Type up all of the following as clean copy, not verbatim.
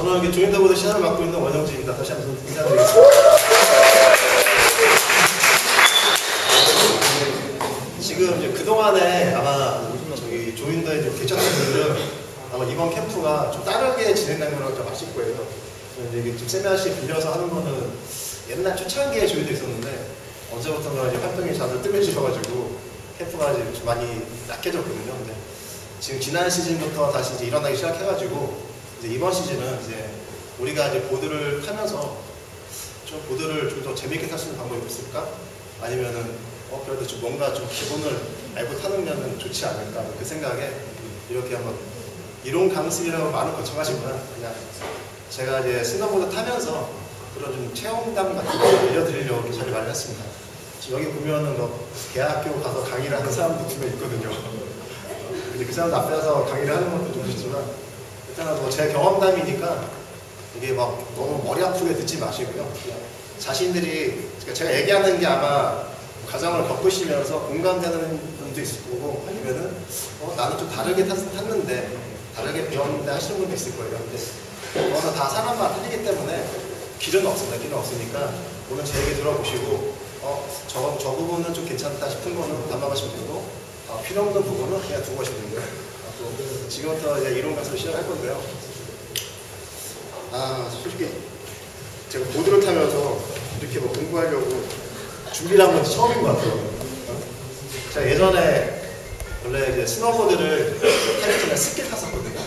저는 이렇게 조인더보드 시장을 맡고 있는 원영진입니다. 다시 한번 인사드리겠습니다. 지금 이제 그동안에 아마 저기 조인더에 좀 계셨던 분들은 아마 이번 캠프가 좀 다르게 진행된 거라고 좀 아실 거예요. 이제 좀 세미나씩 빌려서 하는 거는 옛날 초창기에 조인더 있었는데 언제부턴가 이제 활동이 자주 뜸해지셔가지고 캠프가 이제 좀 많이 약해졌거든요. 근데 지금 지난 시즌부터 다시 이제 일어나기 시작해가지고 이제 이번 시즌은 이제 우리가 이제 보드를 타면서 좀 보드를 좀 더 재밌게 탈 수 있는 방법이 없을까? 아니면은 그래도 좀 뭔가 좀 기본을 알고 타는 좋지 않을까 그 생각에 이렇게 한번 이론 강습이라고 말은 거창하지만 그냥 제가 이제 스노보드 타면서 그런 좀 체험담 같은 거 알려드리려고 이렇게 자리 마련했습니다. 지금 여기 보면은 뭐 대학교 가서 강의를 하는 사람도 분명 있거든요. 이제 그 사람들 앞에서 강의를 하는 것도 좀 좋지만 일단은 뭐 제 경험담이니까 이게 막 너무 머리 아프게 듣지 마시고요. 자신들이 제가 얘기하는 게 아마 과정을 겪으시면서 공감되는 분도 있을 거고 아니면은 나는 좀 다르게 탔는데 다르게 배웠는데 하시는 분도 있을 거예요. 근데 다 사람마다 틀리기 때문에 길은 없습니다. 길은 없으니까 오늘 제 얘기 들어보시고 저 부분은 좀 괜찮다 싶은 거는 담아가시면 되고 필요 없는 부분은 그냥 두고 가시면 되고요. 지금부터 이제 이론 강습을 시작할 건데요. 솔직히 제가 보드를 타면서 이렇게 뭐 공부하려고 준비를 한 건 처음인 것 같아요. 제가 예전에 원래 이제 스노보드를 타기 전에 스키 탔었거든요.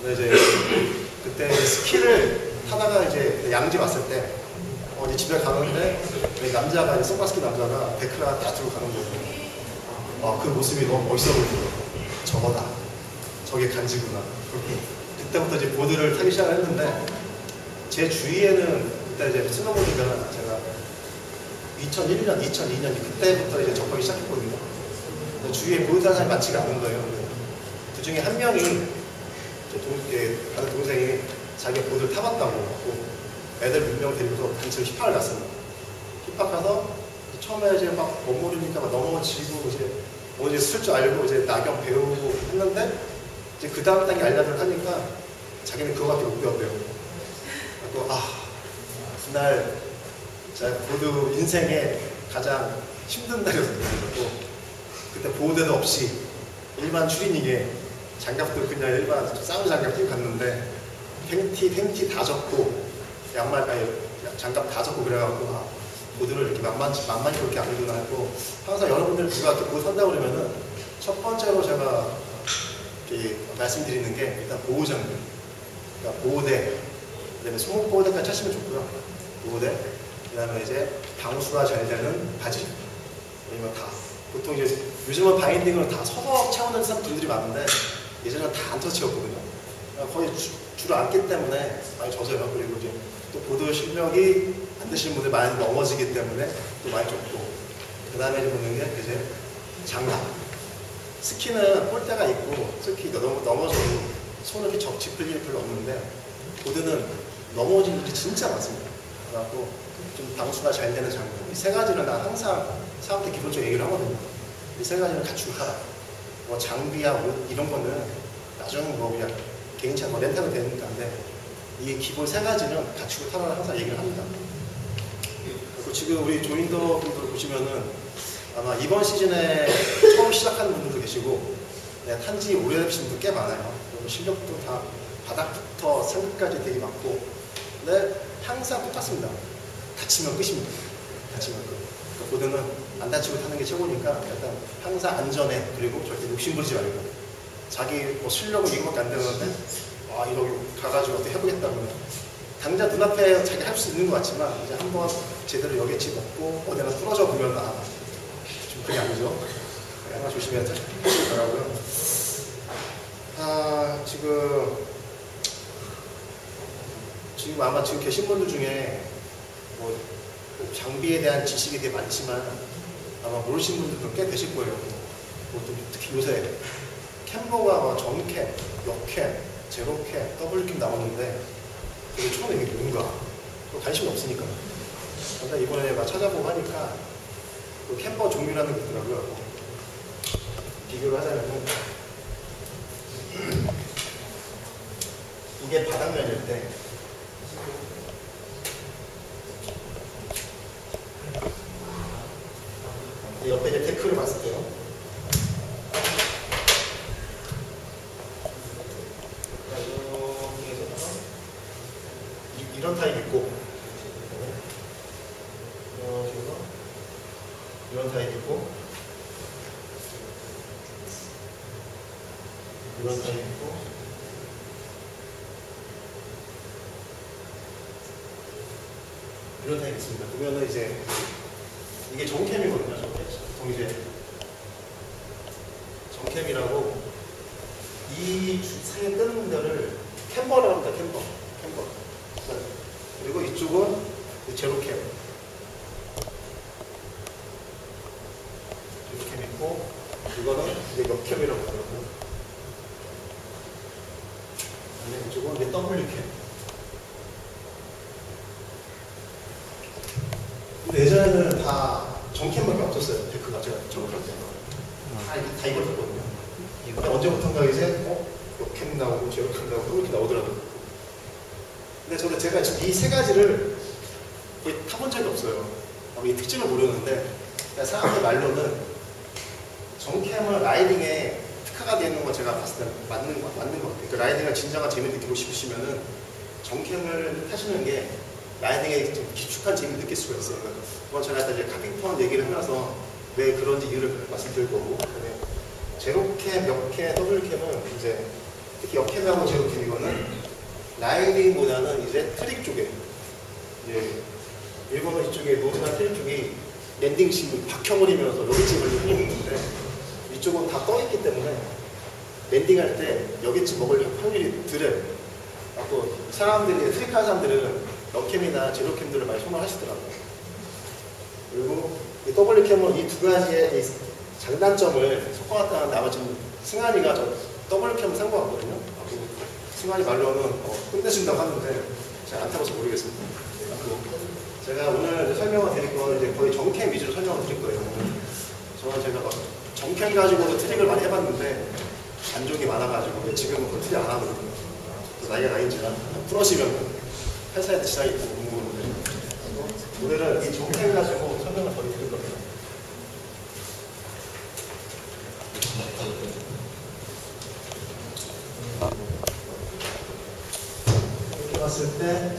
근데 이제 그때 이제 스키를 타다가 이제 양지 왔을 때 이제 집에 가는데 남자가 이제 선글라스 남자가 데크라 딱 들고 가는 거예요. 그 모습이 너무 멋있어 보이더라고요. 저거다. 저게 간지구나. 그때부터 이제 보드를 타기 시작을 했는데 제 주위에는 그때 이제 스노보드가 제가 2001년, 2002년 그때부터 이제 접하기 시작했거든요. 주위에 보드 타는 사람이 많지가 않은 거예요. 그 중에 한 명이 다른 동생이 자기 보드를 타봤다고 애들 몇 명 데리고 단체로 힙합을 갔습니다. 힙합 가서 처음에 이제 막 못 모르니까 막 넘어지고 이제 쓸 줄 알고 이제 낙엽 배우고 했는데 이제 그 다음 단계 알려드리고 하니까 자기는 그거밖에 못 배웠대요. 그리고 그날 제가 보드 인생에 가장 힘든 날이었어요. 그때 보호대도 없이 일반 추리닝에 장갑도 그냥 일반 사우나 장갑 끼고 갔는데 팬티 다 젖고 양말 장갑 다 젖고 그래갖고 보드를 이렇게 만만히 그렇게 안 입구나 하고 항상 여러분들 누가 이렇게 보드 산다고 그러면은 첫 번째로 제가 이렇게 말씀드리는 게 일단 보호장비, 그러니까 보호대, 그다음에 손목 보호대까지 차시면 좋고요. 보호대, 그다음에 이제 방수가 잘 되는 바지, 아니면 다 보통 이제 요즘은 바인딩으로 다 서서 채우는 분들이 많은데 예전에는 다 안 터치였거든요. 거의 주로 앉기 때문에 많이 젖어요. 그리고 이제 또 보드 실력이 안 되시는 분들 많이 넘어지기 때문에 또 많이 젖고, 그 다음에 이제 보는 게 이제 장갑. 스키는 폴대가 있고 스키 넘어져도 손을 이렇게 짚을 일이 별로 없는데 보드는 넘어지는 일이 진짜 많습니다. 그래갖고 좀 방수가 잘 되는 장갑. 이 세 가지는 나 항상 사람한테 기본적으로 얘기를 하거든요. 이 세 가지는 갖추고 타라. 뭐 장비야 옷 이런 거는 나중에 뭐 그냥 개인차 뭐 렌탈은 되니까. 근데 이 기본 세 가지는 갖추고 타라를 항상 얘기를 합니다. 그리고 지금 우리 조인더 분들 보시면은 아마 이번 시즌에 처음 시작하는 분들도 계시고 탄지 오래되신 분도 꽤 많아요. 그리고 실력도 다 바닥부터 상급까지 되게 많고, 근데 항상 똑같습니다. 다치면 끝입니다. 다치면 끝. 그러니까 보드는 안 다치고 타는 게 최고니까 일단 항상 안전해. 그리고 절대 욕심부리지 말고 자기 뭐 실력은 이거밖에 안 되는데 이러고 가가지고 어떻게 해보겠다고 당장 눈앞에 자기 할 수 있는 것 같지만 이제 한번 제대로 여기치 먹고 어디나 부러져 보면 좀 그게 아니죠. 항상 조심해야 되더라고요. 지금 아마 지금 계신 분들 중에 뭐 장비에 대한 지식이 되게 많지만 아마 모르시는 분들도 꽤 되실 거예요. 특히 요새 캠버가 정캡, 역캡, 제로캡, 더블캡 나오는데 그게 처음에 이게 뭔가 관심이 없으니까. 근데 이번에 막 찾아보고 하니까 그 캠버 종류라는 게 있더라고요. 비교를 하자면 이게 바닥면일 때 옆에 이제 데크를 봤을 때요. 이런 타입 있고, 이런 타입 있고, 이런 타입 있고, 이런 타입 있습니다. 보면은 이제 이게 정캠이거든요. 이제 정캠이라고 이 사이에 뜨는 분들을 캠버라고 합니다. 캠버. 그리고 이쪽은 제로캠. 제로캠 있고, 이거는 이제 역캠이라고 부르고, 이쪽은 이제 W캠. 근데 예전에는 다 정캠밖에 없었어요. 데크가 제가 작업할 때. 다 이걸 썼거든요. 근데 언제부턴가 이제 역캠 나오고 제로캠 나오고 이렇게 나오더라고요. 근데 제가 지금 이 세 가지를 거의 타본 적이 없어요. 이 특징을 모르는데, 사람들 말로는 정캠은 라이딩에 특화가 되는 거 제가 봤을 때 맞는 것 같아요. 그러니까 라이딩을 진정한 재미를 느끼고 싶으시면은 정캠을 타시는 게 라이딩에 좀 기축한 재미를 느낄 수가 있어요. 그건 제가 이제 카빙턴 얘기를 하면서 왜 그런지 이유를 말씀드릴 거고, 제로캠, 역캠, 더블캠은 이제 특히 역캠하고 제로캠 이거는 라이딩보다는 이제 트릭 쪽에, 일본은 이쪽에 노즈나 트릭 쪽이 랜딩심이 박혀버리면서 여기쯤 걸리고 있는데, 이쪽은 다 떠있기 때문에 랜딩할 때 여기쯤 먹을 확률이 덜해요. 또 사람들이, 트릭한 사람들은 역캠이나 제로캠들을 많이 선호하시더라고요. 그리고 이 W캠은 이 두 가지의 장단점을 섞어놨다는 나머지는 승환이가 저 W캠을 산 것 같거든요. 승환이 말로는 끝내준다고 하는데 제가 안 타봐서 모르겠습니다. 제가 오늘 설명을 드릴 건 이제 거의 정캠 위주로 설명을 드릴 거예요. 저는 제가 막 정캠 가지고도 트릭을 많이 해봤는데 잔족이 많아가지고 지금은 그 트릭 안 하거든요. 나이가 나인지라 풀어시면 회사에 지장이 있고 공부하는데 오늘은 이 정캠 가지고 설명을 더 드릴 겁니다. 이렇게 봤을 때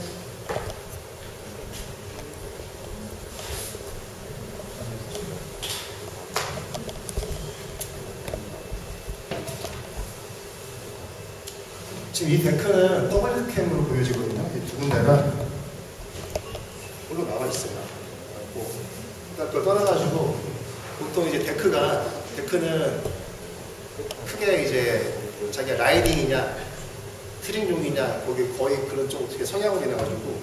지금 이 데크는 W캠으로 보여지거든요. 이 두 군데가 홀로 나와 있어요. 일단 그걸 떠나가지고 보통 이제 데크는 크게 이제 자기가 라이딩이냐 트릭용이냐 거기 거의 그런 쪽 어떻게 성향을 내놔가지고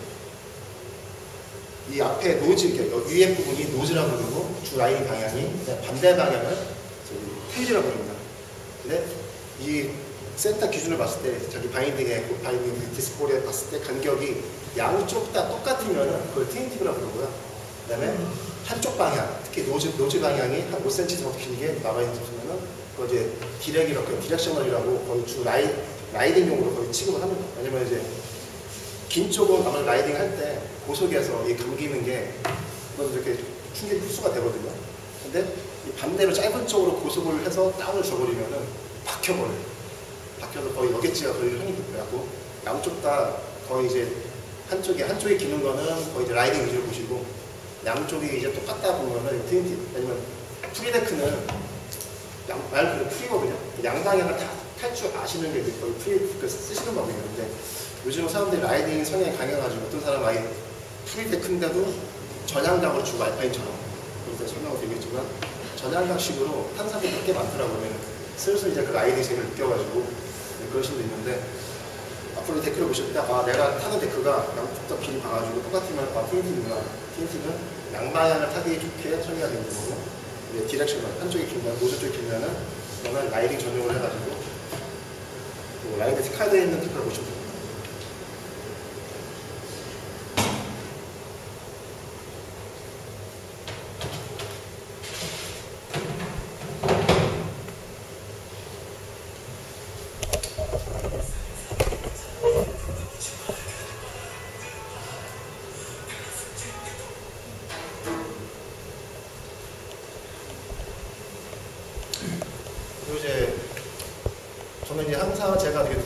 이 앞에 노즈, 위에 부분이 노즈라고 부르고 주 라이딩 방향이 반대 방향을 테일이라고 부릅니다. 근데 이 센터 기준을 봤을 때 자기 바인딩 디스플레이에 봤을 때 간격이 양쪽 다 똑같으면 그걸 트윈팁이라고 부르고요. 그 다음에 한쪽 방향, 특히 노즈 방향이 한 5cm 정도 길게 나와있으면 그걸 이제 디렉셔널이라고 거의 주 라이딩용으로 거의 취급을 합니다. 왜냐면 이제 긴 쪽은 아마 라이딩 할 때 고속에서 이 감기는 게 그것도 이렇게 충격이 흡수가 되거든요. 근데 이 반대로 짧은 쪽으로 고속을 해서 다운을 줘버리면은 박혀버려요. 박혀서 거의 여객지가 걸릴 확률이 높고 양쪽 다 거의 이제 한쪽이 기는 거는 거의 이제 라이딩 위주로 보시고 양쪽이 이제 똑같다 보면은 트윈팁 아니면 프리데크는 말 그대로 프리거든요. 양방향을 다 탈 줄 아시는 게 거의 프리 쓰시는 법이에요. 근데 요즘 사람들이 라이딩 성향이 강해가지고 어떤 사람 아예 프리데크인데도 전향각으로 주고 알파인처럼 그래서 설명을 드리겠지만 전향각식으로 타는 사람들이 꽤 많더라고요. 슬슬 이제 그 라이딩 재미를 느껴가지고 그런 식으로 있는데 앞으로 데크를 보실 때 내가 타는 데크가 양쪽 다 길이 봐가지고 똑같으면 트윈팁이구나. 트윈팁은 양방향을 타기 좋게 설계가 되는 거고 디렉션은 한쪽이 길면 노즈 쪽이 길면은 그거는 라이딩 전용을 해가지고 라이딩 특화되어 있는 데크를 보시면 됩니다.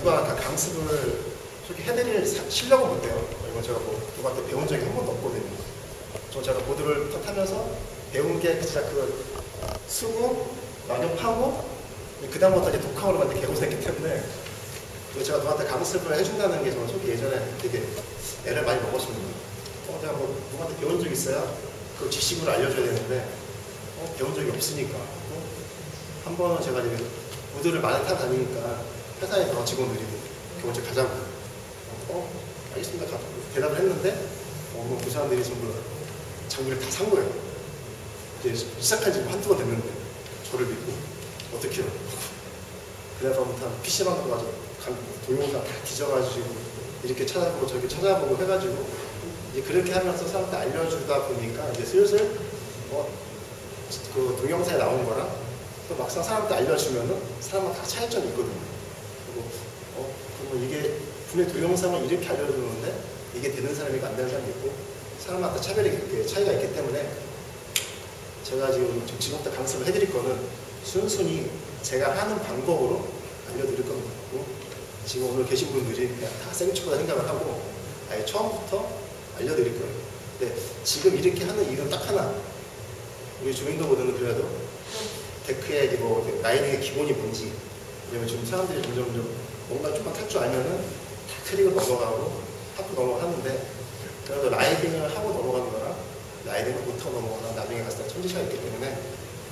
누가 강습을 그렇게 해드릴 실력은 못 돼요. 이건 제가 뭐 누구한테 배운 적이 한 번도 없거든요. 제가 보드를 타면서 배운 게 진짜 그 쓰고 만족하고 그 다음부터 이제 독학으로 만든 개고생했기 때문에 제가 누구한테 강습을 해준다는 게 저는 솔직히 예전에 되게 애를 많이 먹었습니다. 제가 뭐 누구한테 배운 적 있어야 그 지식으로 알려줘야 되는데 배운 적이 없으니까 한 번은 제가 이제 보드를 많이 타고 다니니까 회사에 나온 직원들이 교원제 가자고 알겠습니다. 대답을 했는데 그 사람들이 전부 장비를 다 산 거예요. 이제 시작한 지 한두 번 됐는데 저를 믿고 어떻게 해요? 그래서부터 PC방 가가지고 동영상 다 뒤져가지고 이렇게 찾아보고 저렇게 찾아보고 해가지고 이제 그렇게 하면서 사람한테 알려주다 보니까 이제 슬슬 그 동영상에 나온 거랑 또 막상 사람한테 알려주면은 사람은 다 차이점이 있거든요. 그리고 그러면 이게 분명히 동영상을 이렇게 알려주는데 이게 되는 사람이고 안 되는 사람이 있고 사람마다 차이가 있기 때문에 제가 지금부터 강습을 해드릴 거는 순순히 제가 하는 방법으로 알려드릴 겁니다. 지금 오늘 계신 분들이 그냥 다 생초보다 생각을 하고 아예 처음부터 알려드릴 거예요. 근데 지금 이렇게 하는 이유는 딱 하나. 우리 조인도보드는 그래도 데크의 뭐 라이딩의 기본이 뭔지, 왜냐면 지금 사람들이 점점 뭔가 조금만 탈 줄 알면은 다 트릭을 넘어가고 하고 넘어가는데 그래도 라이딩을 하고 넘어가는 거랑 라이딩을 못하고 넘어가는 나중에 갔을 때 천지차가 있기 때문에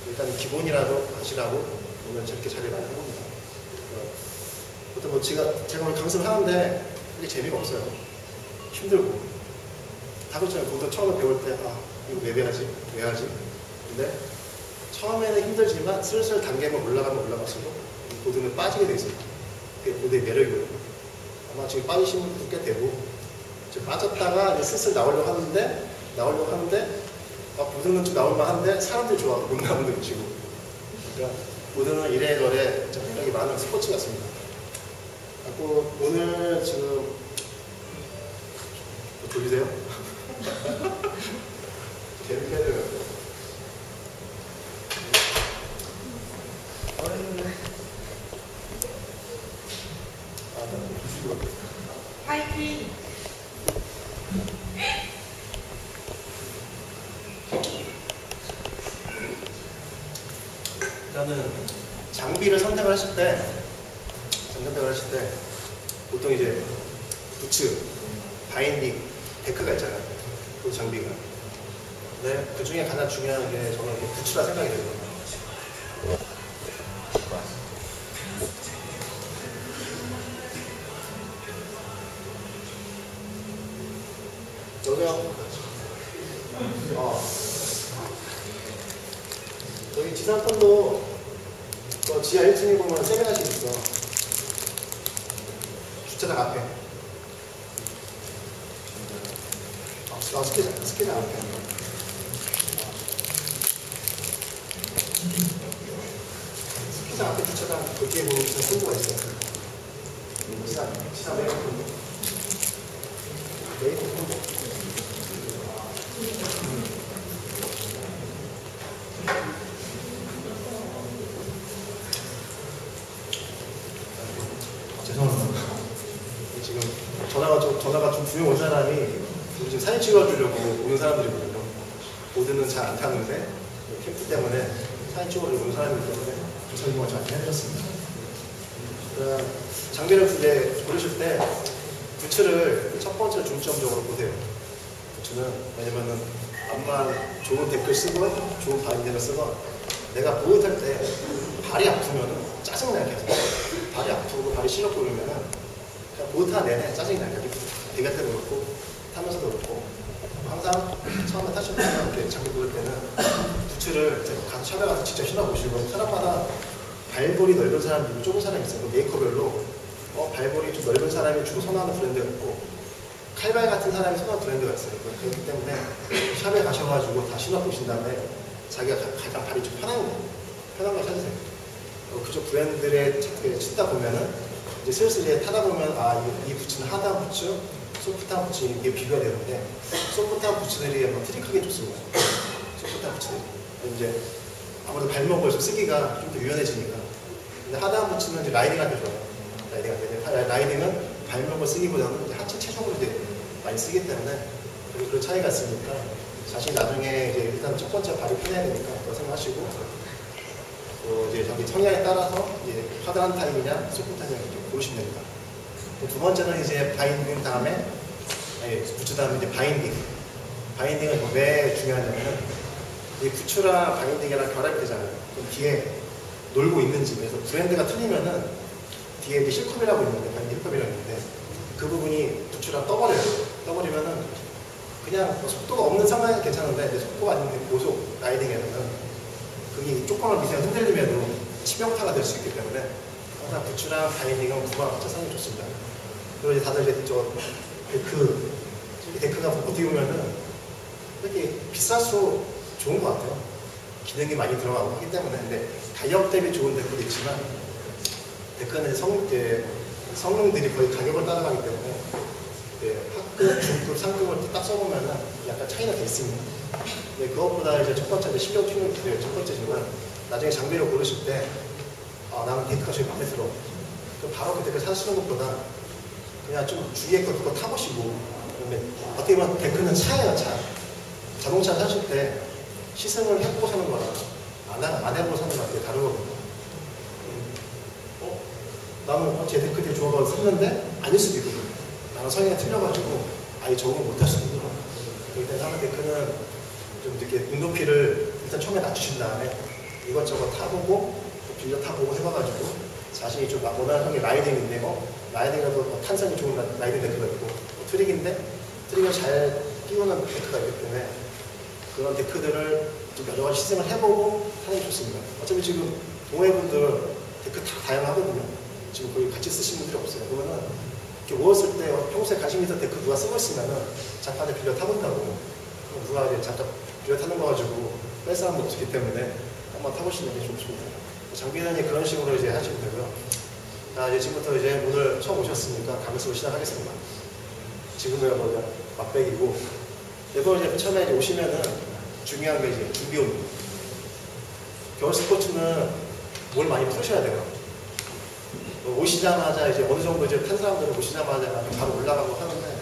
일단 기본이라도 아시라고 오늘 저렇게 자리를 많이 해봅니다. 보통 뭐 제가 오늘 강습을 하는데 그게 재미가 없어요. 힘들고. 다 그렇잖아요. 보통 처음에 배울 때 이거 왜 배하지? 왜 하지? 근데 처음에는 힘들지만 슬슬 단계만 올라가면 올라갈수록 보드는 빠지게 돼 있어요. 그게 보드의 매력이거든요. 아마 지금 빠지신 분도 꽤 되고 지금 빠졌다가 이제 슬슬 나오려고 하는데 보드는 좀 나올만 한데 사람들이 좋아하고 못 나오는 거 지금. 그러니까 보드는 이래저래 매력이 많은 스포츠 같습니다. 오늘 지금 돌리세요? 재밌게 해야 돼요. 파이팅! 일단은 장비를 선택을 하실 때 보통 이제 부츠, 바인딩, 데크가 있잖아요. 그 장비가. 근데 그 중에 가장 중요한 게 저는 부츠라 생각이 들거든요. 여기 지상편도 지하 1층에 보면 세미나실 있어. 주차장 앞에. 스키장 앞에. 스키장 앞에 주차장 거기에 보면 진짜 승부가 있어요. 지상 메이커 승부. 죄송합니다. 지금 전화가 좀 분명 온 사람이 지금 사진 찍어주려고 오는 사람들이거든요. 보드는 잘 안 타는데 캠프 때문에 사진 찍어주려고 오는 사람이기 때문에 설명을 잘 해주셨습니다. 장비를 이제 고르실 때 부츠를 첫 번째 중점적으로 보세요. 부츠는 왜냐면은 암만 좋은 데크를 쓰고 좋은 바인딩을 쓰고 내가 보드 탈 때 발이 아프면은 짜증나게 해서 발이 아프고 발이 시렵고 그러면은 그냥 보드 타 내내 짜증나게 하게 대가 때도 그렇고 타면서도 그렇고 항상 처음에 타실 때 이렇게 장비 고를 때는 부츠를 가서 찾아가서 직접 신어보시고 사람마다 발볼이 넓은 사람이 있고 좁은 사람이 있어요. 메이커별로 발볼이 좀 넓은 사람이 주로 선호하는 브랜드가 있고 칼발 같은 사람이 선호하는 브랜드가 있어요. 그렇기 때문에 샵에 가셔가지고 다 신어보신 다음에 자기가 가장 발이 좀 편한 걸 찾으세요. 그쪽 브랜드를 찾다 보면은 이제 슬슬 이제 타다 보면 이 부츠는 하드한 부츠, 소프트한 부츠 이게 비교가 되는데 소프트한 부츠들이 트릭하게 좋습니다. 소프트한 부츠들이 이제 아무래도 발목을 좀 쓰기가 좀 더 유연해지니까. 근데 하드한 부츠는 이제 라이딩할 때 좋아요. 라이딩은 발목을 쓰기보다는 이제 하체 체중을 이제 많이 쓰기 때문에 그런 차이가 있으니까 자신이 나중에 이제 일단 첫 번째 발이 편해야 되니까 그거 생각하시고 또 이제 자기 성향에 따라서 이제 하드한 타입이냐 소프트 타입이냐 고르시면 됩니다. 두 번째는 이제 바인딩 다음에 부츠 다음에 이제 바인딩. 바인딩은 왜 중요하냐면 이 부츠랑 바인딩이랑 결합이 되잖아요. 그럼 뒤에 놀고 있는지 그래서 브랜드가 틀리면은 뒤에 이제 실컵이라고 있는데 바인딩 실컵이라고 있는데 그 부분이 부츠랑 떠버려요. 떠버리면은 그냥 뭐 속도가 없는 상황은 괜찮은데 이제 속도가 아닌데 고속 라이딩에서는 그게 조금만 미세한 흔들림에도 치명타가 될 수 있기 때문에 항상 부츠랑 바인딩은 구강 합쳐서 하는 게 좋습니다. 그리고 이제 다들 이제 저 데크가 어떻게 보면은 이렇게 비쌀수록 좋은 것 같아요. 기능이 많이 들어가고 하기 때문에. 근데 가격 대비 좋은 데크도 있지만 데크는 성능들이 거의 가격을 따라가기 때문에 하급, 중급, 상급을 딱 써보면은 약간 차이가 돼 있습니다. 근데 그것보다 이제 첫 번째 실력 튜닝이 첫 번째지만 나중에 장비를 고르실 때 나는 데크가 제일 마음에 들어. 그럼 바로 그 데크를 사시는 것보다 그냥 좀 주위에 거 그거 타보시고 근데 어떻게 보면 데크는 차예요, 차. 자동차 사실 때 시승을 해보고 사는 거랑 안 해보고 사는 거랑 되게 다르거든요. 나는 제 데크 되게 좋아서 샀는데 아닐 수도 있거든요. 나는 성향이 틀려가지고 아예 적응 못할 수도 있더라고요. 그럴 때 하는 데크는 좀 이렇게 운동피를 일단 처음에 낮추신 다음에 이것저것 타보고 빌려 타보고 해봐가지고 자신이 좀 원하는 형이 라이딩인데 라이딩에도 탄성이 좋은 라이딩 데크가 있고 트릭인데 트릭을 잘 끼우는 데크가 있기 때문에 그런 데크들을 좀 여러 가지 시승을 해보고 하는 게 좋습니다. 어차피 지금 동호회분들 데크 다 다양하거든요. 지금 거의 같이 쓰신 분들이 없어요. 그러면은 이렇게 모였을 때 평소에 관심 있던 데크 누가 쓰고 있으면은 잠깐 빌려 타본다고. 그럼 누가 이제 잠깐 빌려 타는 거 가지고 뺄 사람도 없기 때문에 한번 타보시는 게 좋습니다. 장비는 그런 식으로 이제 하시면 되고요. 자, 이제 지금부터 이제 오늘 처음 오셨으니까 감을 시작하겠습니다. 지금은 뭐냐 맛배기고. 그래서 이제 처음에 이제 오시면은 중요한 게 이제 준비 운동. 겨울 스포츠는 뭘 많이 푸셔야 돼요. 오시자마자 이제 어느 정도 이제 탄 사람들은 오시자마자 바로 올라가고 하는데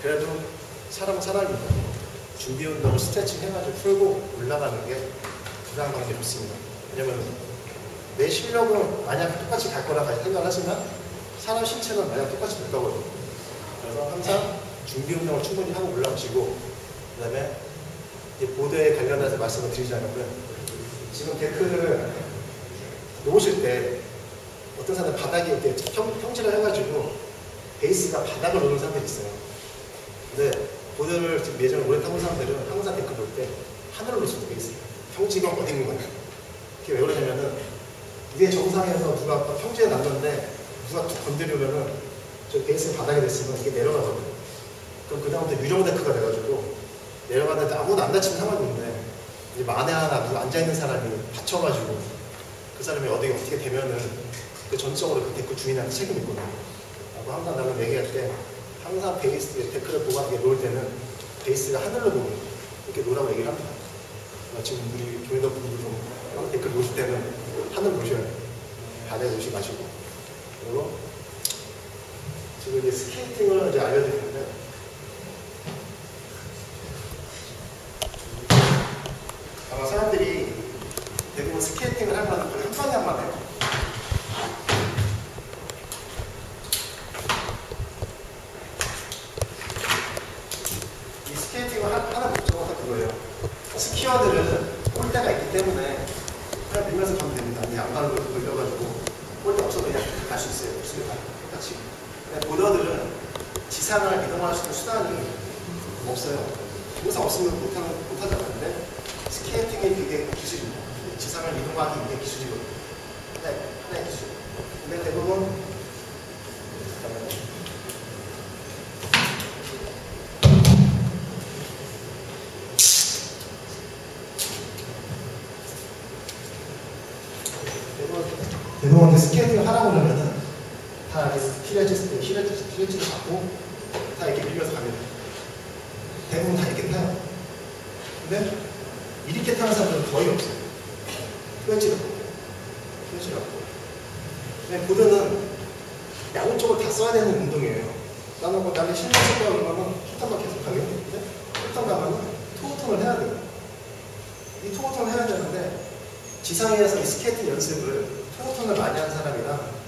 그래도 사람은 사람입니다. 준비 운동을 스트레칭 해가지고 풀고 올라가는 게 가장 가는 게 좋습니다. 왜냐면 내 실력은 만약 똑같이 갈 거라 생각하시면 사람 신체는 만약 똑같이 될 거거든요. 그래서 항상 준비 운동을 충분히 하고 올라오시고 그 다음에 보드에 관련해서 말씀을 드리자면 지금 데크를 놓으실 때 어떤 사람은 바닥에 이렇게 평지를 해가지고 베이스가 바닥을 놓는 사람들이 있어요. 근데 보드를 지금 예전에 오래 타본 사람들은 항상 데크 놓을 때 하늘을 놓습니다. 베이스. 평지가 어디 있는 거냐. 그게 왜 그러냐면은 위에 정상에서 누가 평지에 놨는데 누가 툭 건드리면은 저 베이스 바닥에 됐으면 이게 내려가거든요. 그럼 그 다음부터 유령 데크가 돼가지고 내려가는데 아무도 안 다치는 상황인데 이제 만에 하나 누가 앉아있는 사람이 다쳐가지고 그 사람이 어떻게 되면은 그 전적으로 그 데크 주인한테 책임이 있거든요. 라고 항상 나는 얘기할 때 항상 베이스 데크를 보고 이렇게 놓을 때는 베이스가 하늘로 보고 이렇게 놓으라고 얘기를 합니다. 지금 우리 교회도 분들이 좀 데크를 놓으실 때는 하늘 놓으셔야 돼요. 바닥에 놓으시 마시고. 그리고 지금 이제 스케이팅을 이제 알려드리는데 아마 사람들이 대부분 스케이팅을 하면 거의 한 번에 한 번 해요. 이 스케이팅을 하는 목적은 그거예요. 스키어들은 꼴대가 있기 때문에 그냥 밀면서 가면 됩니다. 그냥 양발로 돌려가지고 꼴대 없어도 그냥 갈 수 있어요. 똑같이. 보더들은 지상을 이동할 수 있는 수단이 없어요. 항상 없으면 못하지 않는데 스케이팅이 그게 기술입니다. 지상을 이동하기 위해 기술이거든요. 하나의 기술. 근데 대부분 대부분 스케이팅을 하라고 그러면은 다 이렇게 힐레지를 잡고 다 이렇게 밀면서 갑니다. 대부분 다 이렇게 타요. 근데 이렇게 타는 사람들은 거의 없어요. 뼈지를 없고. 근데 보드는 양쪽을 다 써야 되는 운동이에요. 나는 실내 쓸 거야 그러면 킥턴만 계속 하게 되는데 킥턴 가면은 토우턴을 해야 돼요. 이 토우턴을 해야 되는데 지상에서 이 스케이팅 연습을 토우턴을 많이 한 사람이랑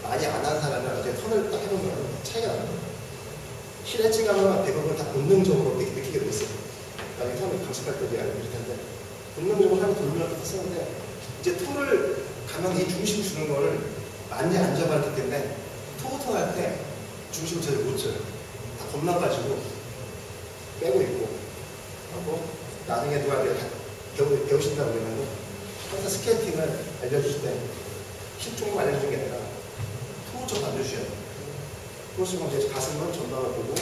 많이 안 한 사람이랑 이렇게 턴을 딱 해보면 차이가 나요. 실엣지 가면 대부분 다 본능적으로 느끼게 돼 있어요. 나중에 턴을 강습할 때 알고 있을 텐데 본능적으로 하면 돌리면서 쓰는데 이제 토를 가면 이 중심 주는 거를 많이 안 잡았기 때문에 토우턴 할 때 중심을 제대로 못 줘요. 다 겁나가지고 빼고 있고 하고 나중에 누가 배우신다고 그러면 항상 스케이팅을 알려주실 때 힘 조금 알려주는 게 아니라 토우 좀 알려주셔야 돼요. 토우 쓰면 이제 가슴은 전방을 보고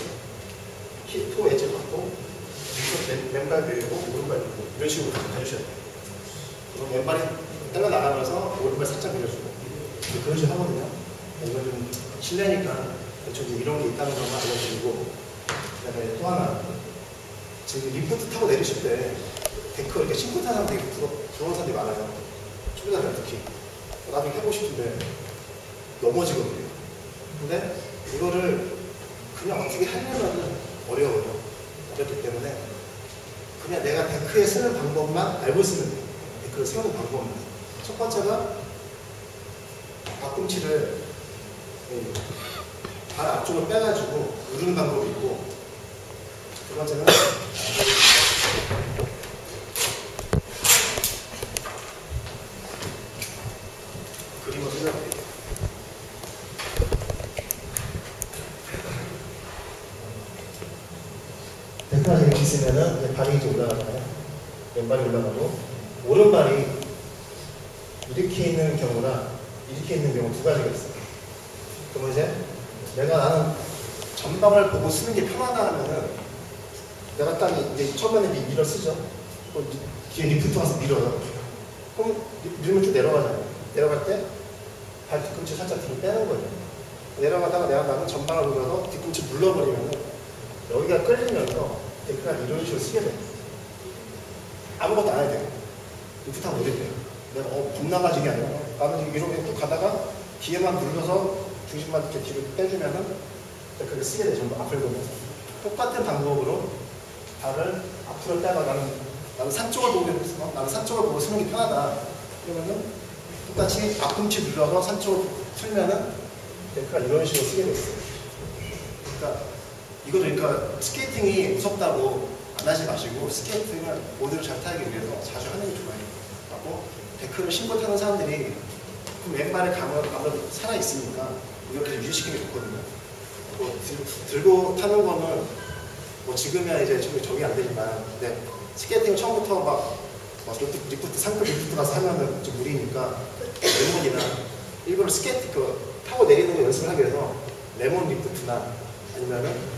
토우 엣지 받고 왼발 밀고 오른발 밀고 이런 식으로 가주셔야 돼요. 그럼 왼발이 땡겨 나가면서 오른발 살짝 밀어주고 그런 식으로 하거든요. 이건 좀 실내니까 좀 이런 게 있다는 것만 알려드리고 그다음에 또 하나 지금 리프트 타고 내리실 때 데크 이렇게 신고 타는 사람 되게 부러운 사람들이 많아요. 초보자들 특히 나중에 해보고 싶은데 넘어지거든요. 근데 이거를 그냥 어떻게 하려면 어려워요. 어렵기 때문에 그냥 내가 데크에 쓰는 방법만 알고 쓰면 돼요. 데크를 세우는 방법만. 첫 번째가 앞꿈치를 발 앞쪽을 빼가지고 누르는 방법이 있고 두 번째는 그림을 그려볼게요. 데크가 이렇게 있으면은 이제 발이 이제 올라가잖아요. 왼발이 올라가고 오른발이 이렇게 있는 경우나 이렇게 있는 경우 두 가지가 있어요. 그러면 이제 나는 전방을 보고 쓰는 게 편하다 하면은 내가 딱 이제 처음에는 밀어 쓰죠. 뒤에 리프트 와서 밀어요. 그럼 밀면 쭉 내려가잖아요. 내려갈 때 발 뒤꿈치 살짝 뒤로 빼는 거죠. 내려가다가 나는 전방을 보면서 뒤꿈치 눌러버리면은 여기가 끌리면서 데크가 이런 식으로 쓰게 돼요. 아무것도 안 해도 돼요. 리프트 하면 어디 돼요. 내가 겁나가지는 게 아니라 나는 이렇게 쭉 가다가 뒤에만 눌러서 중심만 이렇게 뒤로 빼주면은 그렇게 쓰게 돼요. 전부 앞을 보면서. 똑같은 방법으로 발을 앞으로 빼가 나는 산 쪽을 보고 있어. 나는 산 쪽을 보고 쓰는 게 편하다. 그러면은 똑같이 앞꿈치 눌러서 산 쪽을 틀면은 데크가 이런 식으로 쓰게 됐어요. 그러니까 그러니까 스케이팅이 무섭다고 안 하지 마시고 스케이팅을 모드를 잘 타기 위해서 자주 하는 게 좋아요. 하고 데크를 신고 타는 사람들이 그 왼발에 감을 살아있으니까 이렇게 유지시키는 게 좋거든요. 들고 타는 거는 지금이야 이제 적이 안 되지만 근데 스케이팅을 처음부터 막 리프트 상급 리프트 가서 하면은 좀 무리니까 레몬이나 일부러 스케이트 타고 내리는 거 연습을 하기 위해서 레몬 리프트나 아니면은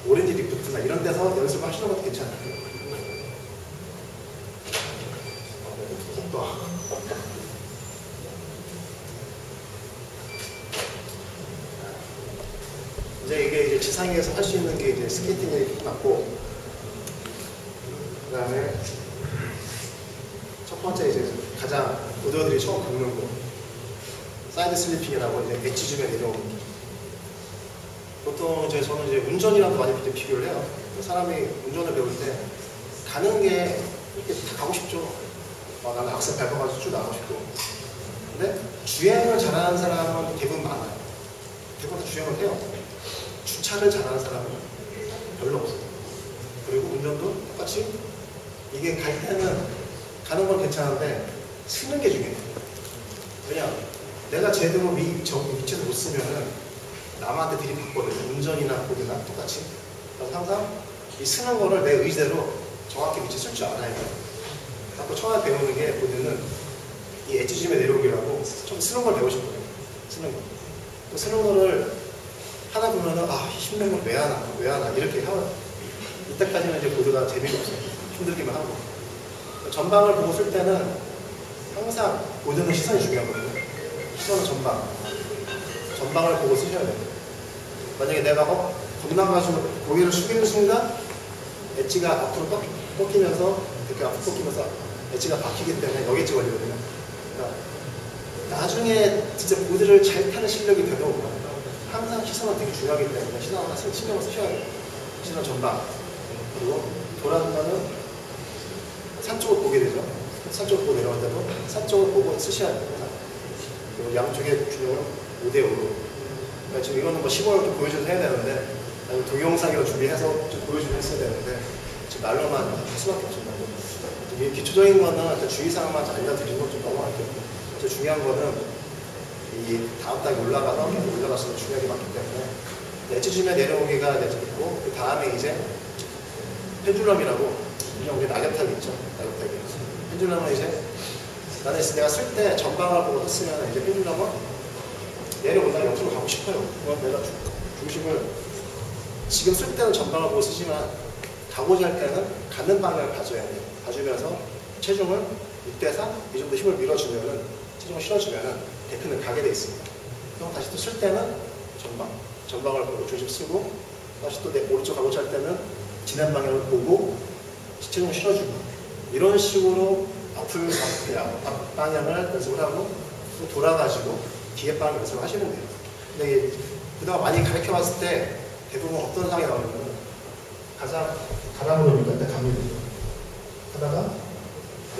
오렌지 리프트나 이런 데서 연습을 하시는 것도 괜찮아요. 이게 지상에서 할 수 있는 게 이제 스케이팅이 맞고, 그 다음에 첫 번째 이제 가장 보더들이 처음 겪는 거, 사이드 슬리핑이라고 이제 엣지 주변 내려오는 거. 보통 저는 이제 운전이랑도 많이 비교를 해요. 사람이 운전을 배울 때 가는 게 이렇게 다 가고 싶죠. 나는 악셀 밟아가지고 쭉 나가고 싶고. 근데 주행을 잘하는 사람은 대부분 많아요. 대부분 다 주행을 해요. 주차를 잘하는 사람은 별로 없어요. 그리고 운전도 똑같이 이게 갈 때는 가는 건 괜찮은데 쓰는 게 중요해요. 왜냐? 내가 제대로 위치에서 못 쓰면은 남한테 들이받거든요. 운전이나 보드나 똑같이. 그래서 항상 이 쓰는 거를 내 의지대로 정확히 위치 쓸 줄 알아야 돼요. 자꾸 처음에 배우는 게 보드는 이 엣지 줌에 내려오기라고 좀 쓰는 걸 배우실 거예요. 쓰는 거. 또 쓰는 거를 하다 보면은 힘든 걸 왜 하나 이렇게 하면 이때까지는 이제 보드가 재미가 없어요. 힘들기만 하고. 전방을 보고 쓸 때는 항상 보드는 시선이 중요하거든요. 시선은 전방을 보고 쓰셔야 돼요. 만약에 내가 겁나가지고 고개를 숙이는 순간 엣지가 앞으로 꺾이면서 이렇게 앞으로 꺾이면서 엣지가 박히기 때문에 여기에 걸리거든요. 그러니까 나중에 진짜 보드를 잘 타는 실력이 돼도 항상 시선은 되게 중요하기 때문에 시선 하나 신경을 쓰셔야 돼요. 시선 전방. 그리고 돌아가면은 산 쪽을 보게 되죠. 산 쪽을 보고 내려갈 때도 산 쪽을 보고 쓰셔야 돼요. 그리고 양쪽의 균형은 5대5로. 그러니까 지금 이거는 뭐 시범을 좀 보여줘서 해야 되는데, 아니면 동영상으로 준비해서 좀 보여주고 했어야 되는데, 지금 말로만 할 수밖에 없습니다. 이 기초적인 거는 주의사항만 알려드리는 건 좀 너무 안 되고, 중요한 거는 이 다음 단계 올라가서 올라갈수록 중요하게 맞기 때문에 엣지즘에 내려오기가 있고, 그 다음에 이제 펜듈럼이라고 우리 낙엽탑이 있죠. 낙엽탑이. 펜듈럼은 이제 나는 내가 쓸 때 전방을 보고 썼으면 이제 펜듈럼은 내려온다 옆으로 가고 싶어요. 그럼 내가 중심을 지금 쓸 때는 전방을 보고 쓰지만 가고자 할 때는 가는 방향을 봐줘야 돼요. 봐주면서 체중을 6대4 이 정도 힘을 밀어주면은 체중을 실어주면은 데크는 가게 돼 있습니다. 그럼 다시 또 쓸 때는 전방을 보고 중심 쓰고, 다시 또 내 오른쪽 가고자 할 때는 지난 방향을 보고 체중을 실어주고, 이런 식으로 앞 방향을 연습을 하고 또 돌아가지고 뒤에 방향 연습을 하시면 돼요. 근데 그동안 많이 가르쳐 봤을 때 대부분 어떤 상황이 나오냐면 가장 가랑으로 일단 갑니다. 하다가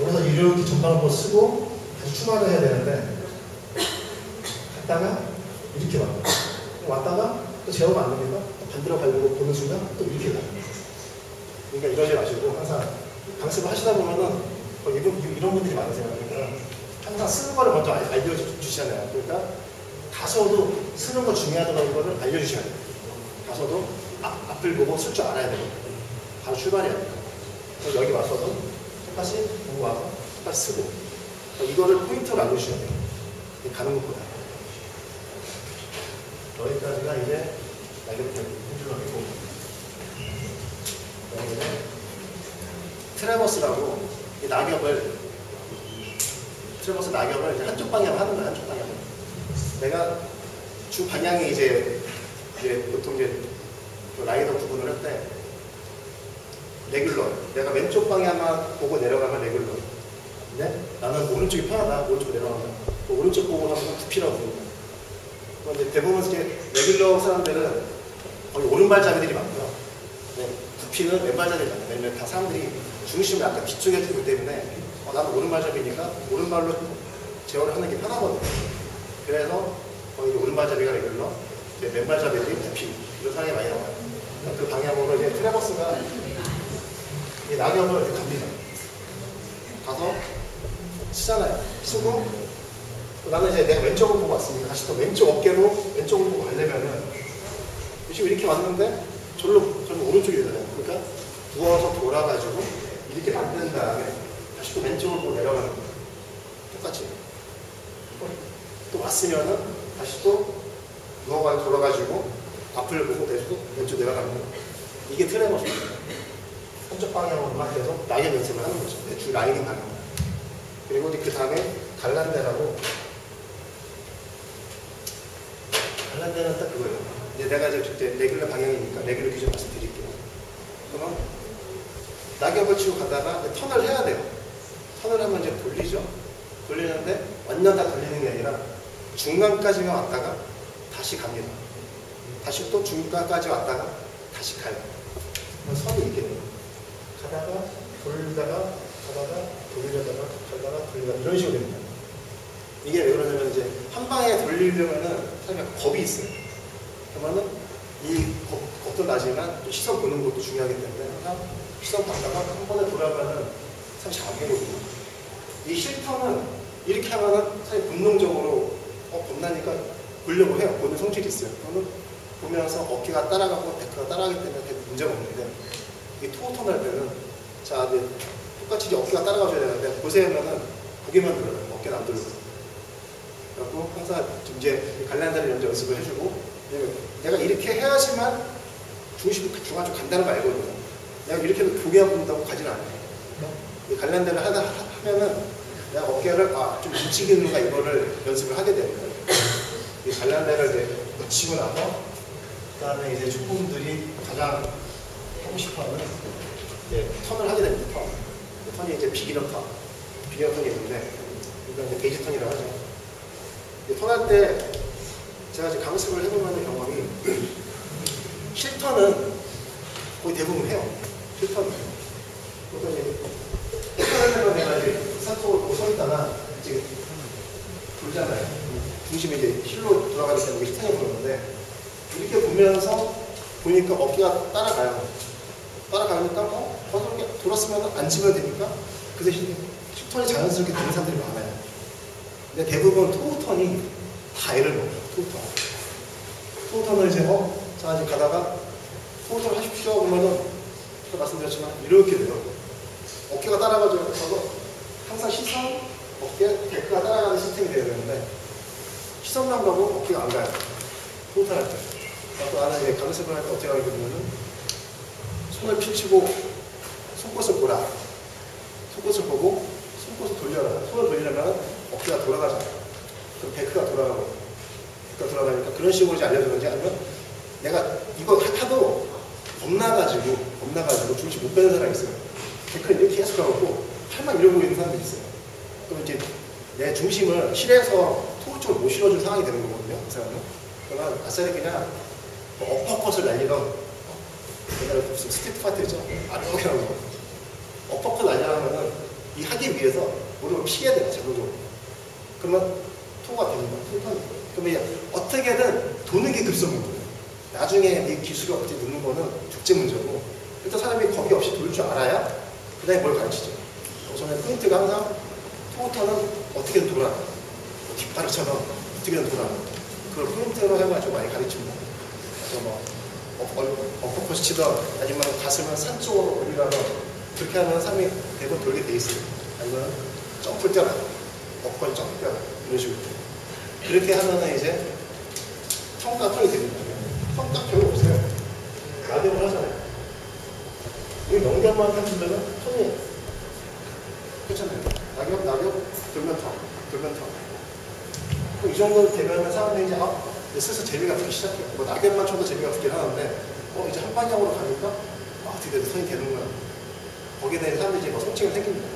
여기서 이렇게 전방을 보고 쓰고 다시 추마를 해야 되는데 갔다가 이렇게 와요. 왔다가 또 제어가 안 되니까 반대로 가려고 보는 순간 또 이렇게 가요. 그러니까 이러지 마시고 항상 강습을 하시다 보면은 이런 분들이 많으세요. 그러니까 항상 쓰는 거를 먼저 알려주시잖아요. 그러니까 가서도 쓰는 거 중요하다는 거를 알려주셔야 돼요. 가서도 앞을 보고 쓸 줄 알아야 돼요. 바로 출발해야 돼요. 그래서 여기 와서도 똑같이 보고 와서 똑같이 쓰고, 이거를 포인트로 알려주셔야 돼요. 가는 것보다. 여기까지가 이제 낙엽탑 펜듈럼이고, 그다음에 트래버스라고 이 트래버스 낙엽을 이제 한쪽 방향 하는 거야. 한쪽 방향. 내가 주 방향이 이제 보통 이제 라이더 구분을 할 때 레귤러, 내가 왼쪽 방향만 보고 내려가면 레귤러. 근데 나는 오른쪽이 편하다. 오른쪽 내려가면 오른쪽 보고 하면 구피라고 부릅니다. 이제 대부분 이제 레귤러 사람들은 거의 오른발잡이들이 많고요. 네, 구피는 왼발잡이들이 많아요. 왜냐면 다 사람들이 중심을 약간 뒤쪽에 두기 때문에 나는 오른발잡이니까 오른발로 제어를 하는 게 편하거든요. 그래서 거의 오른발잡이가 레귤러, 왼발잡이들이 구피, 이런 상황이 많이 나와요. 그 방향으로 이제 트래버스가 이 낙엽을 이렇게 갑니다. 가서 쓰잖아요. 쓰고 나는 이제 내가 왼쪽을 보고 왔으니까 다시 또 왼쪽 어깨로 왼쪽을 보고 가려면은 지금 이렇게 왔는데 저는 오른쪽이 되잖아요. 그러니까 누워서 돌아가지고 이렇게 만든 다음에 다시 또 왼쪽을 보고 내려가는 거예요. 똑같이. 또 왔으면은 다시 또 누워가지고 돌아가지고 앞을 보고 내주고 왼쪽 내려가는 거예요. 이게 트래버스입니다. 한쪽 방향으로만 계속 낙엽 연습을 하는 거죠. 주 라이닝 하는 거예요. 그리고 그 다음에 갈란데라고, 갈란데는 딱 그거예요. 이제 내가 이제 레귤러 방향이니까 레귤러 기준 말씀드릴게요. 그러면 낙엽을 치고 가다가 턴을 해야 돼요. 턴을 하면 이제 돌리죠. 돌리는데 완전 다 돌리는 게 아니라 중간까지만 왔다가 다시 갑니다. 다시 또 중간까지 왔다가 다시 가요. 그럼 선이 이렇게 돼요. 가다가 돌리다가 가다가 돌리다가 가다가 돌리다가 이런 식으로 됩니다. 이게 왜 그러냐면 이제 한 방에 돌리려면은 사실 겁이 있어요. 그러면은 이 겁도 나지만 또 시선 보는 것도 중요하기 때문에 항상 시선 봤다가 한 번에 돌아가면 사실 잘 안 되거든요. 이 실턴은 이렇게 하면은 사실 본능적으로 겁나니까 보려고 해요. 보는 성질이 있어요. 그러면 보면서 어깨가 따라가고 데크가 따라가기 때문에 문제가 없는데, 이 토어턴 할 때는 자 이제 똑같이 이제 어깨가 따라가줘야 되는데 보세요면은 고개만 들어요. 어깨는 안 들어요. 그래갖고 항상 이제 갈란다를 먼저 연습을 해주고, 내가 이렇게 해야지만 중간 좀 간다는 거 알거든요. 내가 이렇게 해도 고개가 보인다고 가지는 않아요. 이 갈란다를 하면은 내가 어깨를 좀 움직이는가 이거를 연습을 하게 됩니다. 이 갈란다를 이제 붙이고 나서 그 다음에 이제 축구분들이 가장 하고 싶어하는 이제 턴을 하게 됩니다. 턴. 그 턴이 이제 비기너 턴. 비기너 턴이 있는데 이건 이제 베이지 턴이라고 하죠. 턴할 때 제가 이제 강습을 해보면 경험이 실턴은 거의 대부분 해요. 실턴은. 보통 이제 실턴을 내가 이제 산속으로 서 있다가 이제 돌잖아요. 중심이 이제 힐로 돌아가기 때문에 실턴이 보는데 이렇게 보면서 보니까 어깨가 따라가요. 따라가니까 거기서 이렇게 돌았으면 앉으면 되니까 그 대신 실턴이 자연스럽게 되는 사람들이 많아요. 근데 대부분 토우턴이 다 애를 먹어요. 토우턴. 토우턴을 이제 자 이제 가다가 토우턴을 하십시오 그러면은 제가 말씀드렸지만 이렇게 돼요. 어깨가 따라가죠. 그래서 항상 시선, 어깨, 데크가 따라가는 시스템이 되어야 되는데 시선만 가고 어깨가 안 가요. 토우턴 할 때. 또 나는 이제 가르스를 할 때 어떻게 하게 되냐면은 손을 펼치고 손끝을 보라. 손끝을 보고 손끝을 돌려라. 손을 돌리려면 어깨가 돌아가잖아요. 그럼 데크가 돌아가고 데크가 돌아가니까 그런 식으로 이제 알려주는지 아니면 내가 이거 하도 겁나가지고 중심 못 빼는 사람이 있어요. 데크를 이렇게 계속 가고 팔만 이러고 있는 사람들이 있어요. 그럼 이제 내 중심을 실에서 토우 쪽을 못 실어줄 상황이 되는 거거든요. 그 사람은. 그러면 아싸리 그냥 어퍼컷을 날리던 옛날에 무슨 스트리트 파이터 있죠? 아르고게 하는 거. 어퍼컷 날리려면은 이 하기 위해서 무릎을 피해야 돼요. 자동적으로. 그러면 토가 됩니다. 그러면 이제 어떻게든 도는 게 급선 문제예요. 나중에 네 기술이 어떻게 넣는 거는 죽제 문제고 일단 사람이 겁이 없이 돌 줄 알아야 그 다음에 뭘 가르치죠. 저는 포인트가 항상 토우턴은 어떻게든 돌아. 뒷발처럼 어떻게든 돌아. 그걸 포인트로 해가지고 많이 가르칩니다. 그래서 뭐 어퍼컷 치던 아니면 가슴을 산 쪽으로 올리라던 그렇게 하면 사람이 대부분 돌게 돼 있어요. 아니면 점프를 뛰어라. 어퍼컷 점프 뛰어라. 이런 식으로. 그렇게 하면은 이제 턴과 턴이 됩니다. 턴 딱 별로 없어요. 낙엽을 하잖아요. 이 연결만 하시면은 턴이 그렇잖아요. 낙엽, 돌면 턴. 이 정도 되면 사람들이 이제 슬슬 재미가 붙기 시작해요. 뭐 낙엽만 쳐도 재미가 붙긴 하는데 이제 한 방향으로 가니까 드디어 턴이 되는구나. 거기에 대해 사람들이 이제 뭐 성취가 생깁니다.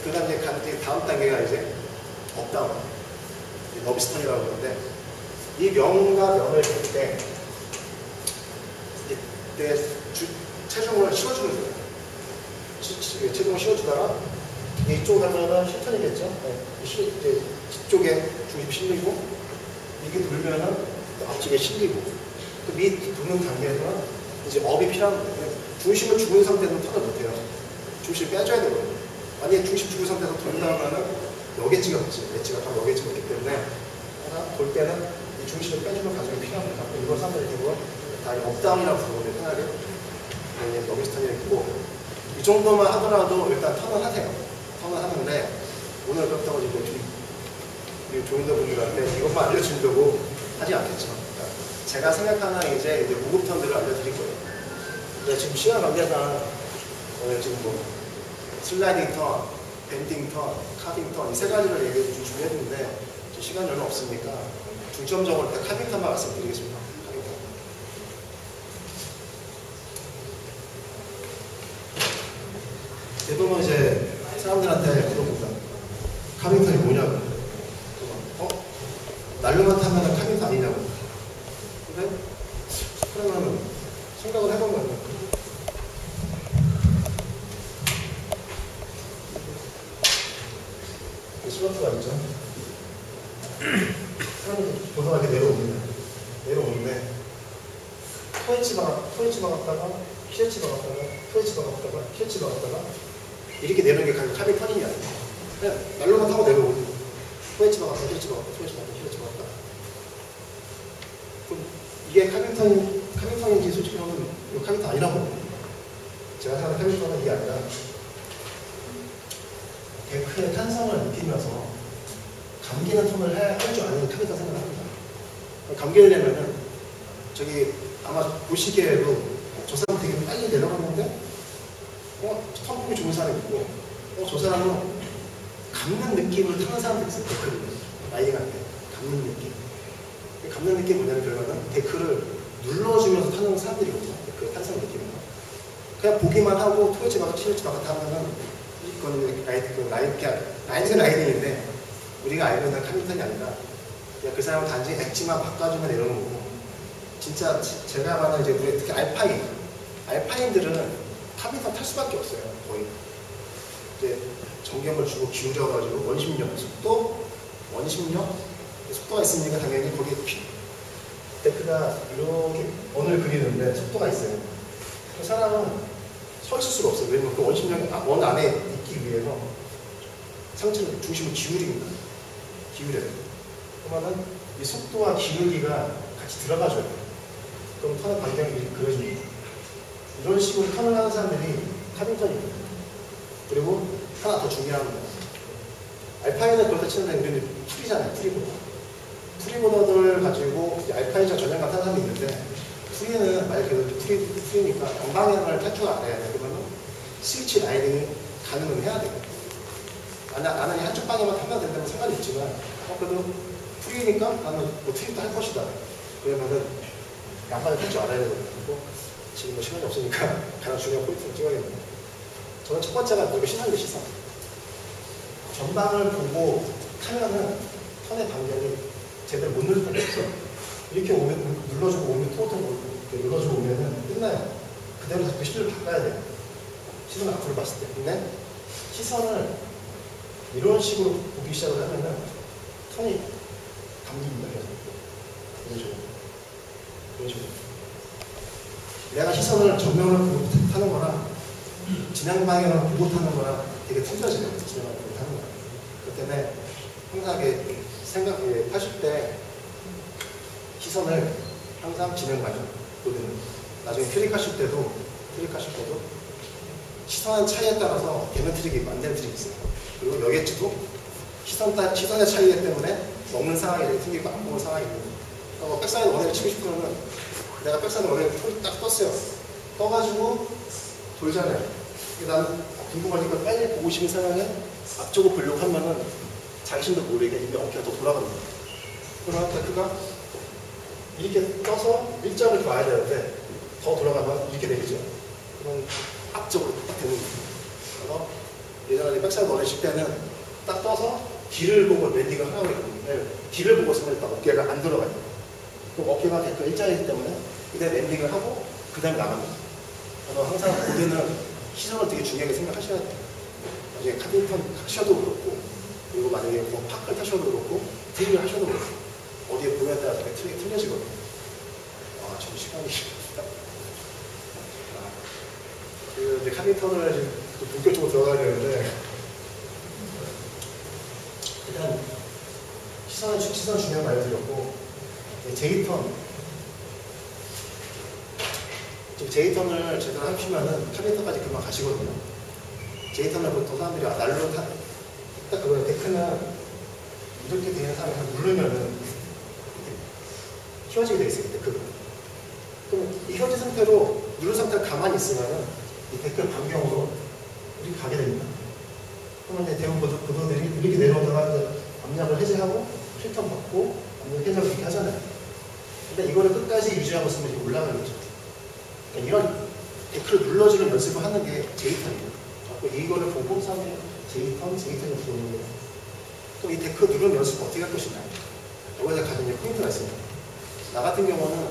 그 다음에 이제 다음 단계가 이제 업다운, 너비스턴이라고 그러는데 이 명과 명을 볼 때 이때 체중을 실어주는 거예요. 체중을 실어주다가 이쪽 하면은 실턴이겠죠. 네. 이제 뒤쪽에 중심 실리고 이게 돌면은 앞쪽에 실리고 그 밑 도는 단계에서는 이제 업이 필요한 거예요. 중심을 죽은 상태에서 턴을 못해요. 중심을 빼줘야 되거든요. 만약에 중심 죽은 상태에서 돌다가는 여객지가 없지. 엣지가 다 여객지가 없기 때문에 하나 돌 때는 이 중심을 빼주는 과정이 필요합니다. 이걸 사람들이 대부분 다 업다운이라고 부르거든요. 편하게. 너비스턴이 있고 이 정도만 하더라도 일단 턴을 하세요. 턴을 하는데 오늘 그렇다고 이제 좀 조인더 분들한테 이것만 알려주려고 하지 않겠죠. 그러니까 제가 생각하는 이제 무급 턴들을 알려드릴 거예요. 근데 지금 시간 관계상 지금 뭐 슬라이딩 턴, 밴딩 턴, 카빙 턴 이 세 가지를 얘기해 준비했는데 시간이 얼마 없으니까 중점적으로 일단 카빙 턴만 말씀드리겠습니다. 카빙 턴. 대부분 이제 사람들한테 물어봅니다. 카빙 턴이 뭐냐고. 날로만 타면 카빙 턴 아니냐고. 근데 그러면 생각을 해보면 슬로프가 있죠. 사람이 보도하게 내려오는데 토에치 박았다가 키에치 박았다가 토에치 박았다가 키에치 박았다가 이렇게 내려오는 게 카빙 턴이 아니에요. 그냥 날로만 타고 내려오고 토에치 박았다, 키에치 박았다, 토에치 박았다, 키에치 박았다. 그럼 이게 카빙 턴인지 솔직히 하면 이거 카빙 턴 아니라고 봅니다. 제가 생각하는 카빙 턴은 이게 아니라 데크의 탄성을 느끼면서 감기는 턴을 할 줄 아는 카빙 턴 생각을 합니다. 감기를 내면은 저기 아마 보시기에도 저 사람 되게 빨리 내려갔는데 턴폭이 좋은 사람이 있고 저 사람은 감는 느낌을 타는 사람도 있어요. 데크를 라이딩할 때 감는 느낌. 감는 느낌이 뭐냐면 결과는 데크를 눌러주면서 타는 사람들이거든요. 데크 탄성 느낌은 그냥 보기만 하고 토요치 막 치요치 막 타면은 이건 라이딩은 라이딩인데 우리가 알고 있는 카빙 턴이 아니라 그냥 그 사람은 단지 엣지만 바꿔주면 내려오는 거고 진짜 제가 말하는 이제 우리 특히 알파인들은 카빈터 탈 수밖에 없어요. 거의 이제 전경을 주고 기울여가지고 원심력 속도가 있으니까 당연히 거기에 데크가 이렇게 원을 그리는데 속도가 있어요. 그 사람은 서 있을 수가 없어요. 왜냐면 그 원심력이 원 안에 있기 위해서 상체를 중심을 기울여요. 그러면은 이 속도와 기울기가 같이 들어가줘야 돼요. 그럼 턴의 반경이 이렇게 그려집니다. 이런 식으로 턴을 하는 사람들이 카빈턴입니다. 그리고 하나 더 중요한 거. 알파인을 그렇다 치는데 우리는 풀이잖아요. 프리보너들을 가지고 알파인과 전향과 타는 사람이 있는데 프리는 말 그대로 프리니까 양방향을 탈 줄 알아야 돼. 그러면 스위치 라이딩이 가능은 해야 돼요. 나는 한쪽 방향만 타면 된다면 상관이 없지만 그래도 프리니까 나는 뭐 트립도 할 것이다. 그러면은 양방향 탈 줄 알아야 되고 지금 뭐 시간이 없으니까 가장 중요한 포인트를 찍어야겠네요. 저는 첫 번째가 이거 시선인데 시선. 전방을 보고 타면은 턴의 반경이 제대로 못 누를 때가 있어. 이렇게 오면 눌러주고 오면 눌러주고 오면은 끝나요. 그대로 자꾸 시선을 바꿔야 돼요. 시선을 앞으로 봤을 때. 근데 시선을 이런 식으로 보기 시작을 하면은 턴이 감깁니다. 이런 식으로. 내가 시선을 정면으로 보고 타는 거랑 진행 방향으로 보고 타는 거랑 되게 틀려져요. 진행을 보고 타는 거랑. 그 때문에 항상 타실 때 시선을 항상 진행 방향 보는. 나중에 트릭하실 때도 시선의 차이에 따라서 되는 트릭이 있고 안 되는 트릭이 있어요. 그리고 여객지도 시선의 차이 때문에 먹는 상황이 생기고 안 먹는 상황이 있고 백사이드 원회를 치고 싶으면 내가 백사이드 원회를 딱 떴어요. 떠가지고 돌잖아요. 나는 궁금하니까 빨리 보고 싶은 상황에 앞쪽으로 보려고 하면은 자신도 모르게 이미 어깨가 더 돌아갑니다. 그러면 데크가 이렇게 떠서 일정을 봐야 되는데 더 돌아가면 이렇게 되겠죠. 그럼 앞쪽으로 딱 되는 거예요. 그래서 예전에 백사이드 원회 칠 때는 딱 떠서 뒤를 보고 랜딩을 하라고 했거든요. 뒤를 보고 있으면 일단 어깨가 안 들어가요. 그럼 어깨가 데크가 일자이기 때문에 그다음에 랜딩을 하고 그 다음에 나갑니다. 그래서 항상 보드는 시선을 되게 중요하게 생각하셔야 돼요. 나중에 카빈턴 하셔도 그렇고, 그리고 만약에 뭐 파크를 타셔도 그렇고, 드립을 하셔도 그렇고, 어디에 보면에 따라 되게 틀려지거든요. 지금 시간이 이제 카빈턴을 지금 본격적으로 들어가야 되는데, 일단 시선 중요한 말 드렸고, 제이턴을 제대로 하시면은 카빈턴까지 금방 가시거든요. 제이턴을 보통 사람들이 날로 딱 그거는 데크는 이렇게 되는 사람이 누르면은 휘어지게 되어 있어요, 데크가. 그럼 이 휘어진 상태로 누른 상태로 가만히 있으면은 이 데크 반경으로 이렇게 가게 됩니다. 그러면 이제 대부분 보도들이 이렇게 내려오다가 이제 압력을 해제하고 필턴 받고 압력 해제하고 이렇게 하잖아요. 근데 이거를 끝까지 유지하고 있으면 이렇게 올라가겠죠. 그러니까 이런 데크를 눌러주는 연습을 하는 게 제이턴이에요. 이거를 보고 사람들이 제이턴 보는 거예요. 그럼 이 데크 누르는 연습을 어떻게 할 것이냐. 여기서 가장 포인트가 있습니다. 나 같은 경우는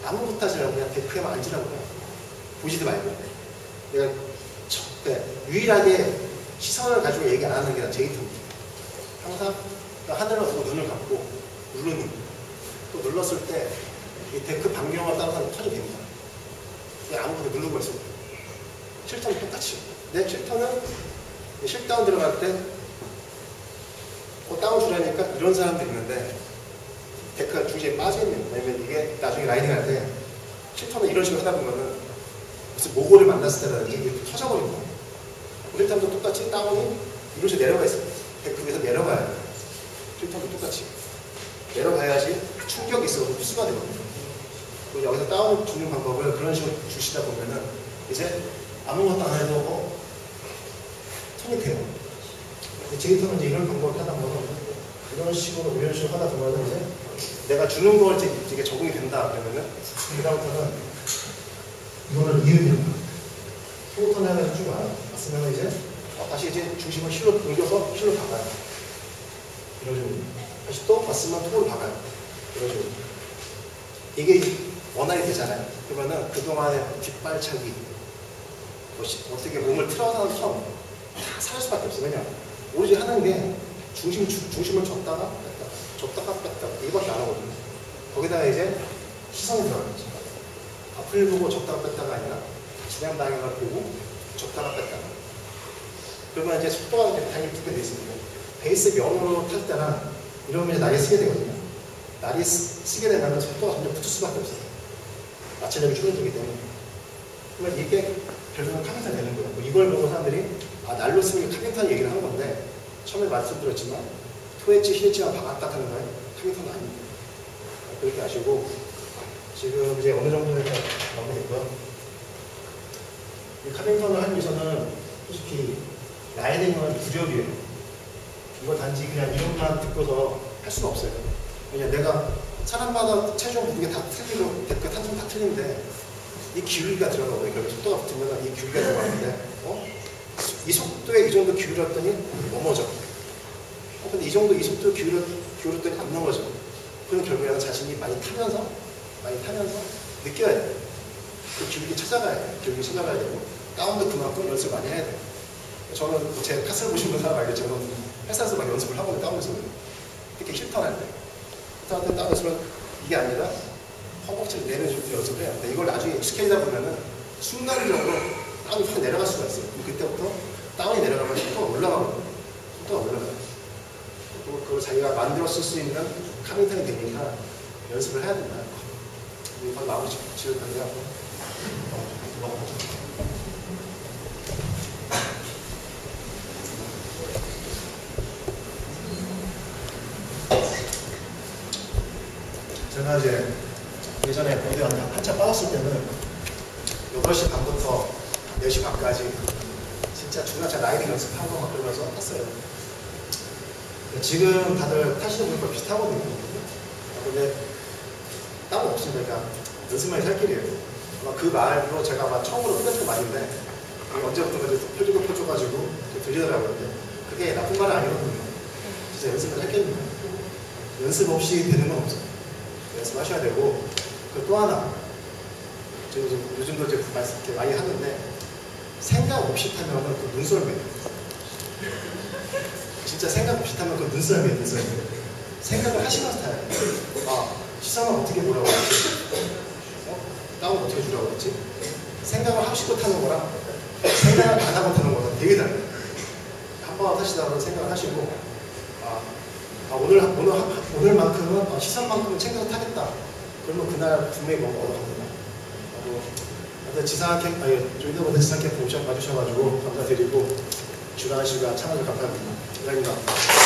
아무것도 하지 말고 그냥 데크에만 앉으라고 해요. 보지도 말고. 내가 유일하게 시선을 가지고 얘기 안 하는 게 제이턴입니다. 항상 하늘을 보고 눈을 감고 누르는. 또 눌렀을 때 이 데크 반경에 따라서 턴이 됩니다. 아무것도 누르고 있습니다. 실턴은 똑같이. 내 실턴은 실다운 들어갈 때 다운 주라니까 이런 사람들이 있는데 데크가 중심에 빠져있는. 왜냐면 이게 나중에 라이딩 할 때 실턴을 이런 식으로 하다 보면은 무슨 모고를 만났을 때라든지 이렇게 터져버립니다. 실턴도 똑같이 다운이 이런 식으로 내려가 있습니다. 데크 위에서 내려가야 돼요. 실턴도 똑같이. 내려가야지 충격이 있어서 흡수가 되거든요. 그리고 여기서 다운 주는 방법을 그런 식으로 주시다 보면은 이제 아무것도 안 해도 턴이 돼요. 제이턴은 이제 이런 방법을 하다 보면 이런 식으로 하다 보면은 이제 내가 주는 걸 이제 적응이 된다 그러면은 그다음부터는 이거를 이으면 소턴을 하면서 쭉 왔으면 이제 다시 이제 중심을 힐로 옮겨서 힐로 박아요. 이런 식으로. 다시 또 왔으면 톡으로 박아요. 이런 식으로. 이게 원활히 되잖아요. 그러면은 그동안의 뒷발차기, 어떻게 몸을 틀어서 선, 다 살 수밖에 없어요. 왜냐? 오로지 하는 게 중심을 줬다가 뺐다가, 줬다가 뺐다가, 이거밖에 안 하거든요. 거기다가 이제 시선이 들어가는 거죠. 앞을 보고 줬다가 뺐다가 아니라 진행 방향을 보고 줬다가 뺐다가. 그러면 이제 속도가 당연히 두개 돼 있습니다. 베이스 면으로 탈 때는 이러면 이제 날이 쓰게 되거든요. 날이 쓰게 되면 속도가 점점 붙을 수밖에 없어요. 마찰력이 줄어들기 때문에. 그러면 이게 결국은 카빙턴이 되는 거예요. 이걸 보고 사람들이 날로 쓰는 게 카빙턴 얘기를 하는 건데 처음에 말씀드렸지만 토엣지, 힐엣지만 방앗딱 하는 거예요. 카빙턴은 아닙니다. 그렇게 아시고 지금 이제 어느 정도 나오겠고요. 이 카빙턴을 하기 위해서는 솔직히 라이딩은 부력이에요. 이거 단지 그냥 이름만 듣고서 할 수는 없어요. 왜냐 내가 사람마다 체중 무게 다 틀리고 데크 탄성 다 틀린데 이 기울기가 들어가거든요. 결국 속도가 붙으면 이 기울기가 들어가는데 이 속도에 이 정도 기울였더니 넘어져. 근데 이 속도에 기울였더니 안 넘어져. 그럼 결국에는 자신이 많이 타면서 느껴야 돼요. 그 기울기 찾아가야 돼요. 기울기 찾아가야 되고 다운도 그만큼 연습 많이 해야 돼요. 저는 제 카스를 보시는 사람 알겠지만 회사에서 많이 연습을 하거든요. 다운 연습을. 특히 힐턴 할 때. 힐턴 할 때 다운 연습은 이게 아니라 허벅지를 내는 연습을 해요. 근데 이걸 나중에 익숙해지다 보면은 순간적으로 다운이 확 내려갈 수가 있어요. 그때부터 다운이 내려가면 속도가 올라가거든요. 속도가 올라가요. 그걸 자기가 만들어 쓸 수 있는 카빙턴이 되니까 연습을 해야 된다. 이거 마무리 지을 건데요. 제가 이제 예전에 거기 한참 빠졌을 때는 8시 반부터 4시 반까지 진짜 중간차 라이딩 연습하고 막 그러면서 탔어요. 지금 다들 타시는 분과 비슷하거든요. 근데 따로 없으니까 연습만이 살 길이에요. 아마 그 말로 제가 아마 처음으로 끝냈던 말인데 언제부터 펴줘가지고 들리더라고요. 근데 그게 나쁜 말은 아니거든요. 진짜 연습을 할 길입니다. 연습 없이 되는 건 없어요. 연습하셔야 되고 또 하나 요즘도 이제 말씀 이렇게 많이 하는데 생각 없이 타면 그 눈썰매예요. 진짜 생각 없이 타면 그 눈썰매예요. 눈썰매. 생각을 하시면서 타야 돼요. 시선은 어떻게 보라고 했지? 다운 어떻게 주라고 했지? 생각을 하시고 타는 거랑 생각을 안 하고 타는 거랑 되게 달라요. 한 번 타시다가 생각을 하시고 오늘만큼은 시선만큼은 챙겨서 타겠다. 그러면 그날 분명히 뭔가 얻어갑니다. 지상한 캠프, 저희들보다 지상 캠프 오셔 봐주셔가지고 감사드리고 주관하시고 참여해 감사합니다. 감사합니다.